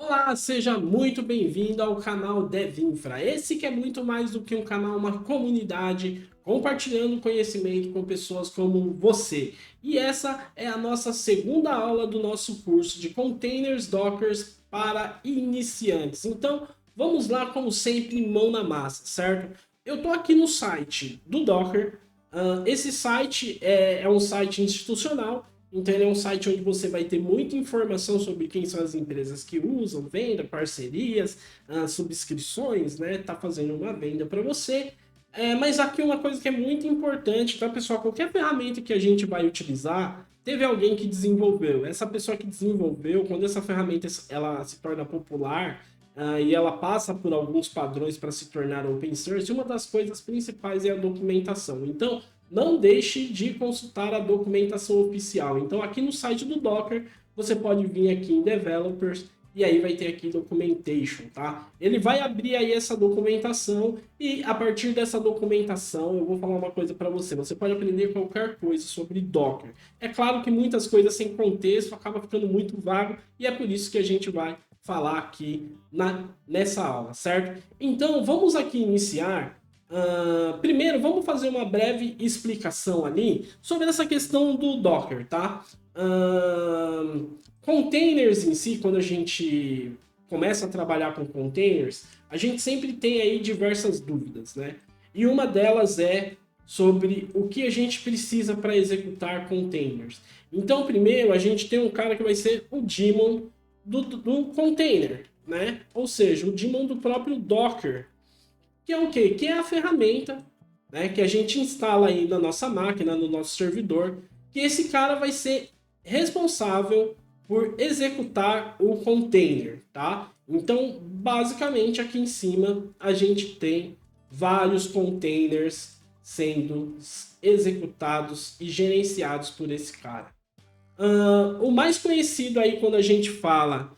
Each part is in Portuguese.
Olá, seja muito bem-vindo ao canal DevInfra. Esse que é muito mais do que um canal, uma comunidade compartilhando conhecimento com pessoas como você. E essa é a nossa segunda aula do nosso curso de Containers Dockers para iniciantes. Então, vamos lá, como sempre, mão na massa, certo? Eu estou aqui no site do Docker. Esse site é um site institucional. Então ele é um site onde você vai ter muita informação sobre quem são as empresas que usam, venda, parcerias, subscrições, né? Tá fazendo uma venda para você. Mas aqui uma coisa que é muito importante, tá, pessoal? Qualquer ferramenta que a gente vai utilizar, teve alguém que desenvolveu. Essa pessoa que desenvolveu, quando essa ferramenta ela se torna popular, e ela passa por alguns padrões para se tornar open source, uma das coisas principais é a documentação. Então, não deixe de consultar a documentação oficial. Então, aqui no site do Docker, você pode vir aqui em Developers e aí vai ter aqui Documentation, tá? Ele vai abrir aí essa documentação e a partir dessa documentação eu vou falar uma coisa para você. Você pode aprender qualquer coisa sobre Docker. É claro que muitas coisas sem contexto acaba ficando muito vago e é por isso que a gente vai falar aqui nessa aula, certo? Então, vamos aqui iniciar. Primeiro, vamos fazer uma breve explicação ali sobre essa questão do Docker, tá? Containers em si, quando a gente começa a trabalhar com containers, a gente sempre tem aí diversas dúvidas, né? E uma delas é sobre o que a gente precisa para executar containers. Então, primeiro, a gente tem um cara que vai ser o daemon do container, né? Ou seja, o daemon do próprio Docker, que é o quê? Que é a ferramenta, né, que a gente instala aí na nossa máquina, no nosso servidor, que esse cara vai ser responsável por executar o container, tá? Então, basicamente, aqui em cima a gente tem vários containers sendo executados e gerenciados por esse cara. O mais conhecido aí quando a gente fala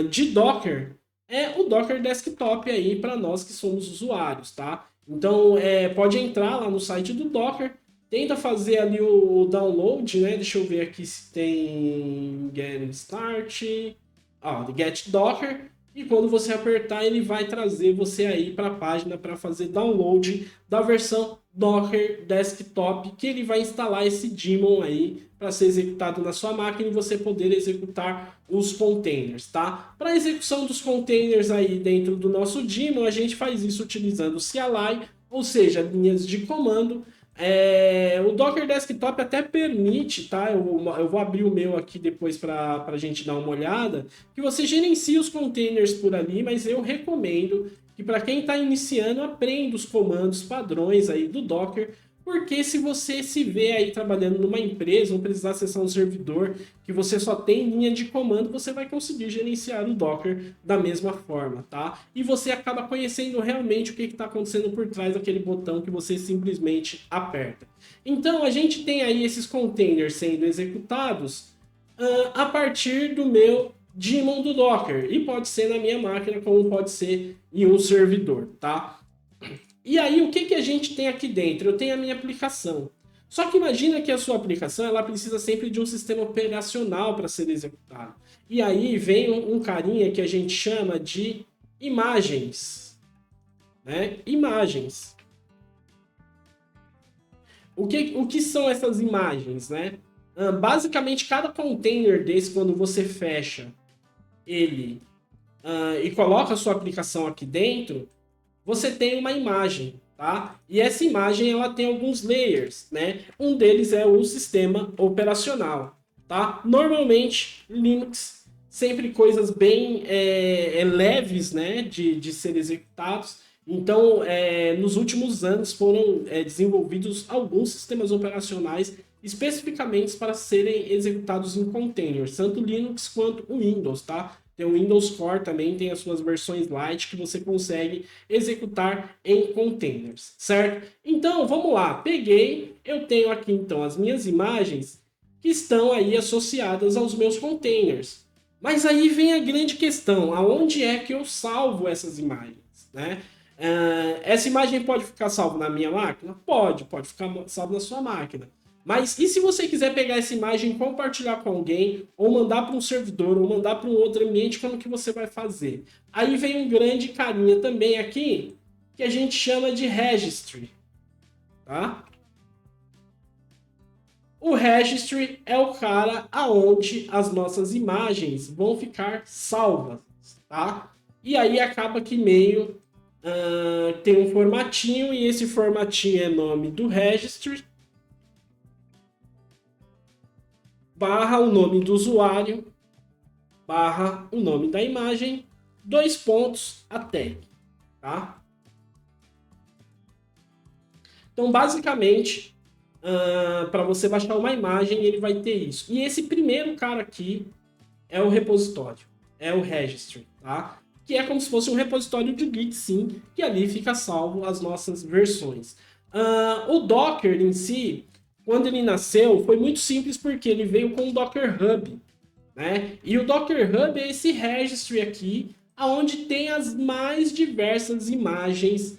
de Docker é o Docker Desktop aí para nós que somos usuários, tá? Então pode entrar lá no site do Docker, tenta fazer ali o download, né? Deixa eu ver aqui se tem Get Start, Get Docker, e quando você apertar ele vai trazer você aí para a página para fazer download da versão Docker Desktop, que ele vai instalar esse daemon aí para ser executado na sua máquina e você poder executar os containers, tá? Para execução dos containers aí dentro do nosso daemon, a gente faz isso utilizando o CLI, ou seja, linhas de comando. O Docker Desktop até permite, tá? Eu vou abrir o meu aqui depois para a gente dar uma olhada, que você gerencia os containers por ali, mas eu recomendo que para quem está iniciando, aprenda os comandos padrões aí do Docker, porque se você se vê aí trabalhando numa empresa ou precisar acessar um servidor que você só tem linha de comando, você vai conseguir gerenciar o Docker da mesma forma, tá? E você acaba conhecendo realmente o que está acontecendo por trás daquele botão que você simplesmente aperta. Então, a gente tem aí esses containers sendo executados a partir do meu daemon do Docker. E pode ser na minha máquina, como pode ser em um servidor, tá? E aí, o que a gente tem aqui dentro? Eu tenho a minha aplicação. Só que imagina que a sua aplicação ela precisa sempre de um sistema operacional para ser executado. E aí vem um carinha que a gente chama de imagens, né? Imagens. O que são essas imagens, né? Basicamente, cada container desse, quando você fecha ele e coloca a sua aplicação aqui dentro, você tem uma imagem, tá? E essa imagem ela tem alguns layers, né? Um deles é o sistema operacional, tá? Normalmente, Linux, sempre coisas bem leves, né? De ser executados. Então, nos últimos anos foram desenvolvidos alguns sistemas operacionais especificamente para serem executados em containers, tanto Linux quanto o Windows, tá? Tem o Windows Core também, tem as suas versões light que você consegue executar em containers, certo? Então, vamos lá. Peguei, eu tenho aqui então as minhas imagens que estão aí associadas aos meus containers. Mas aí vem a grande questão, aonde é que eu salvo essas imagens, né? Essa imagem pode ficar salva na minha máquina? Pode ficar salva na sua máquina. Mas e se você quiser pegar essa imagem e compartilhar com alguém, ou mandar para um servidor, ou mandar para um outro ambiente, como que você vai fazer? Aí vem um grande carinha também aqui, que a gente chama de registry, tá? O registry é o cara aonde as nossas imagens vão ficar salvas, tá? E aí acaba que meio tem um formatinho, e esse formatinho é nome do registry, barra o nome do usuário, barra o nome da imagem, dois pontos, a tag, tá? Então, basicamente, para você baixar uma imagem, ele vai ter isso. E esse primeiro cara aqui é o repositório, é o registry, tá? Que é como se fosse um repositório de Git, sim, que ali fica salvo as nossas versões. O Docker em si, quando ele nasceu, foi muito simples porque ele veio com o Docker Hub, né? E o Docker Hub é esse registry aqui, aonde tem as mais diversas imagens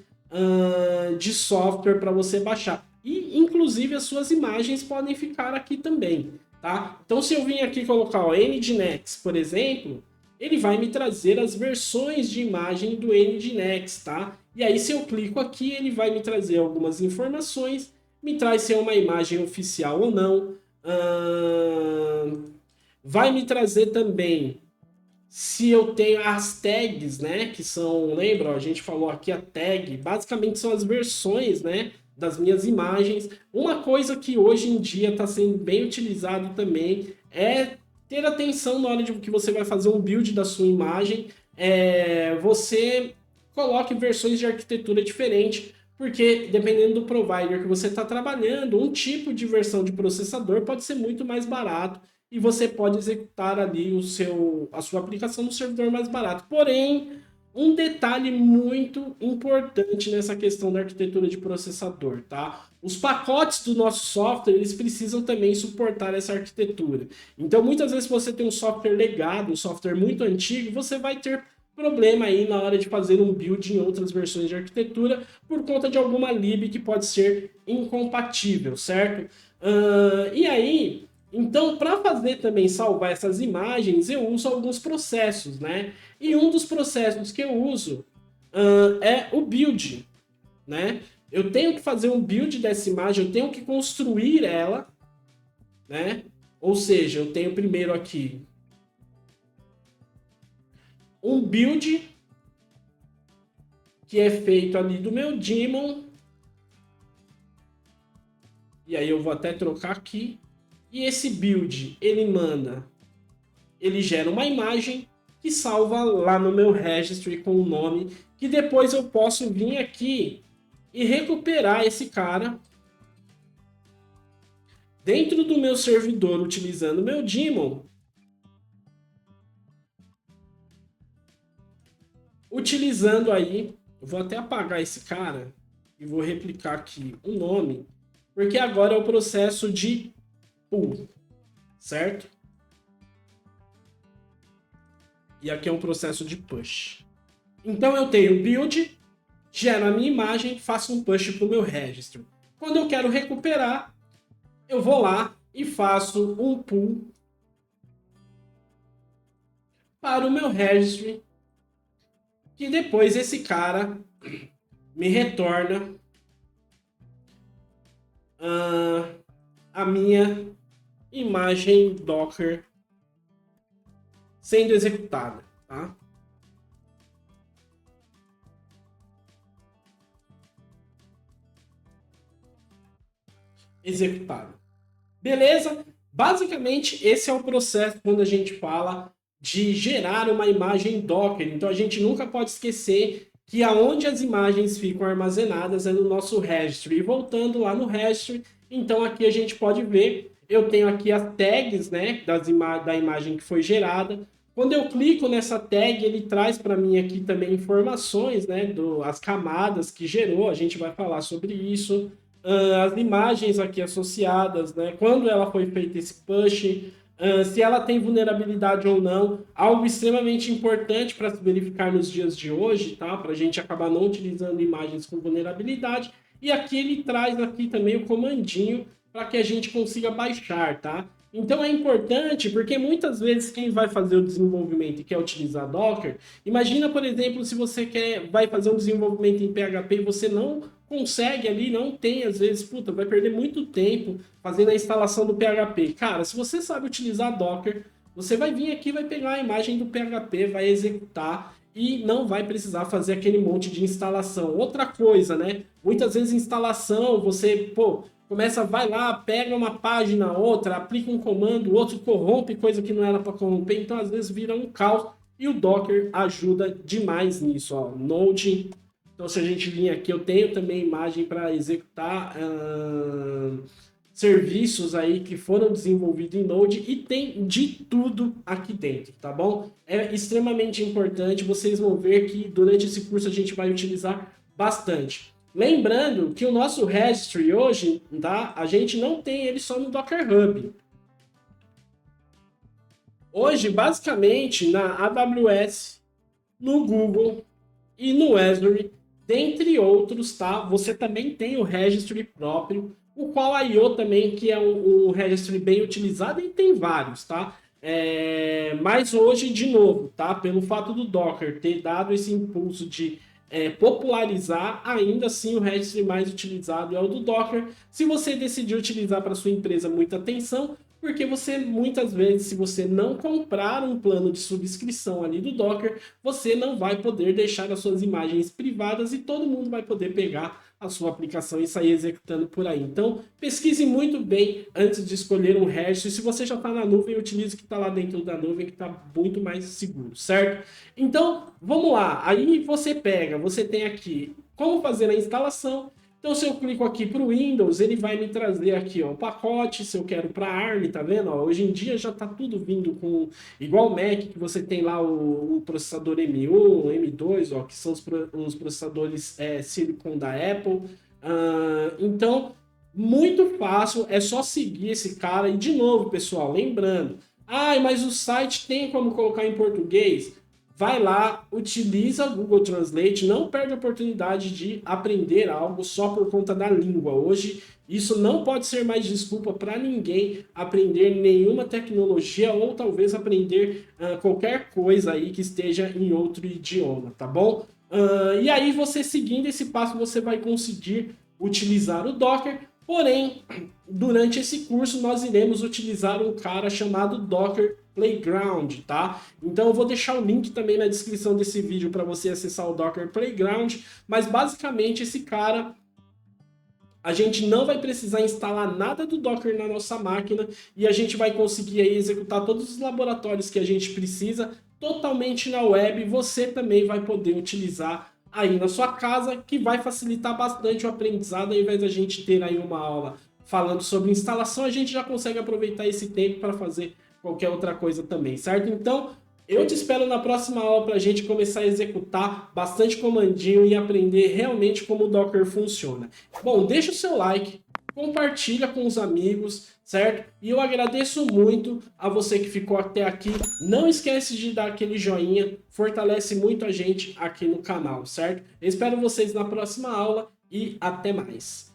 de software para você baixar. E, inclusive, as suas imagens podem ficar aqui também, tá? Então, se eu vim aqui colocar o Nginx, por exemplo, ele vai me trazer as versões de imagem do Nginx, tá? E aí, se eu clico aqui, ele vai me trazer algumas informações, me traz se é uma imagem oficial ou não, vai me trazer também se eu tenho as tags, né? Que são, lembra? A gente falou aqui a tag. Basicamente são as versões, né? Das minhas imagens. Uma coisa que hoje em dia está sendo bem utilizado também é ter atenção na hora de que você vai fazer um build da sua imagem. Você coloque versões de arquitetura diferente, porque dependendo do provider que você está trabalhando, um tipo de versão de processador pode ser muito mais barato e você pode executar ali a sua aplicação no servidor mais barato. Porém, um detalhe muito importante nessa questão da arquitetura de processador, tá? Os pacotes do nosso software, eles precisam também suportar essa arquitetura. Então, muitas vezes, se você tem um software legado, um software muito antigo, você vai ter problema aí na hora de fazer um build em outras versões de arquitetura por conta de alguma lib que pode ser incompatível, certo? E aí, então, para fazer também salvar essas imagens, eu uso alguns processos, né? E um dos processos que eu uso é o build, né? Eu tenho que fazer um build dessa imagem, eu tenho que construir ela, né? Ou seja, eu tenho primeiro aqui um build que é feito ali do meu daemon. E aí eu vou até trocar aqui. E esse build, ele gera uma imagem que salva lá no meu registry com o nome, que depois eu posso vir aqui e recuperar esse cara dentro do meu servidor utilizando o meu daemon, utilizando aí, eu vou até apagar esse cara e vou replicar aqui o nome, porque agora é o processo de pull, certo? E aqui é um processo de push. Então eu tenho build, gero a minha imagem, faço um push para o meu registry. Quando eu quero recuperar, eu vou lá e faço um pull para o meu registry, que depois esse cara me retorna a minha imagem Docker sendo executada, tá? Executada. Beleza? Basicamente, esse é o processo quando a gente fala de gerar uma imagem Docker. Então, a gente nunca pode esquecer que aonde as imagens ficam armazenadas é no nosso registry. E voltando lá no registry, então aqui a gente pode ver, eu tenho aqui as tags, né, da imagem que foi gerada. Quando eu clico nessa tag, ele traz para mim aqui também informações, né, as camadas que gerou, a gente vai falar sobre isso. As imagens aqui associadas, né? Quando ela foi feita esse push, se ela tem vulnerabilidade ou não, algo extremamente importante para se verificar nos dias de hoje, tá? Para a gente acabar não utilizando imagens com vulnerabilidade. E aqui ele traz aqui também o comandinho para que a gente consiga baixar, tá? Então é importante, porque muitas vezes quem vai fazer o desenvolvimento e quer utilizar Docker, imagina, por exemplo, se você vai fazer um desenvolvimento em PHP e você não consegue ali, não tem, às vezes, puta, vai perder muito tempo fazendo a instalação do PHP. Cara, se você sabe utilizar Docker, você vai vir aqui, vai pegar a imagem do PHP, vai executar e não vai precisar fazer aquele monte de instalação. Outra coisa, né? Muitas vezes instalação, você, pô, começa, vai lá, pega uma página, outra, aplica um comando, o outro corrompe coisa que não era para corromper, então às vezes vira um caos e o Docker ajuda demais nisso, ó. Node, então se a gente vir aqui, eu tenho também imagem para executar serviços aí que foram desenvolvidos em Node e tem de tudo aqui dentro, tá bom? É extremamente importante, vocês vão ver que durante esse curso a gente vai utilizar bastante. Lembrando que o nosso registry hoje, tá? A gente não tem ele só no Docker Hub. Hoje, basicamente, na AWS, no Google e no Azure, dentre outros, tá? Você também tem o registry próprio, o qual a I/O também, que é um registry bem utilizado e tem vários, tá? Mas hoje, de novo, tá? Pelo fato do Docker ter dado esse impulso de popularizar, ainda assim o registry mais utilizado é o do Docker. Se você decidir utilizar para sua empresa, muita atenção, porque você muitas vezes, se você não comprar um plano de subscrição ali do Docker, você não vai poder deixar as suas imagens privadas e todo mundo vai poder pegar a sua aplicação e sair executando por aí. Então, pesquise muito bem antes de escolher um registry. Se você já está na nuvem, utilize o que está lá dentro da nuvem, que está muito mais seguro, certo? Então, vamos lá. Aí você pega, você tem aqui como fazer a instalação. Então, se eu clico aqui para o Windows, ele vai me trazer aqui ó, o pacote, se eu quero para ARM, tá vendo? Ó, hoje em dia já está tudo vindo com, igual o Mac, que você tem lá o processador M1, M2, ó, que são os processadores Silicon da Apple. Então, muito fácil, é só seguir esse cara. E de novo, pessoal, lembrando, mas o site tem como colocar em português? Vai lá, utiliza o Google Translate, não perde a oportunidade de aprender algo só por conta da língua. Hoje, isso não pode ser mais desculpa para ninguém aprender nenhuma tecnologia ou talvez aprender qualquer coisa aí que esteja em outro idioma, tá bom? E aí, você seguindo esse passo, você vai conseguir utilizar o Docker. Porém, durante esse curso, nós iremos utilizar um cara chamado Docker Playground, tá? Então eu vou deixar o link também na descrição desse vídeo para você acessar o Docker Playground, mas basicamente esse cara, a gente não vai precisar instalar nada do Docker na nossa máquina e a gente vai conseguir aí executar todos os laboratórios que a gente precisa totalmente na web. Você também vai poder utilizar aí na sua casa, que vai facilitar bastante o aprendizado. Ao invés da gente ter aí uma aula falando sobre instalação, a gente já consegue aproveitar esse tempo para fazer qualquer outra coisa também, certo? Então, eu te espero na próxima aula para a gente começar a executar bastante comandinho e aprender realmente como o Docker funciona. Bom, deixa o seu like, compartilha com os amigos, certo? E eu agradeço muito a você que ficou até aqui. Não esquece de dar aquele joinha, fortalece muito a gente aqui no canal, certo? Eu espero vocês na próxima aula e até mais.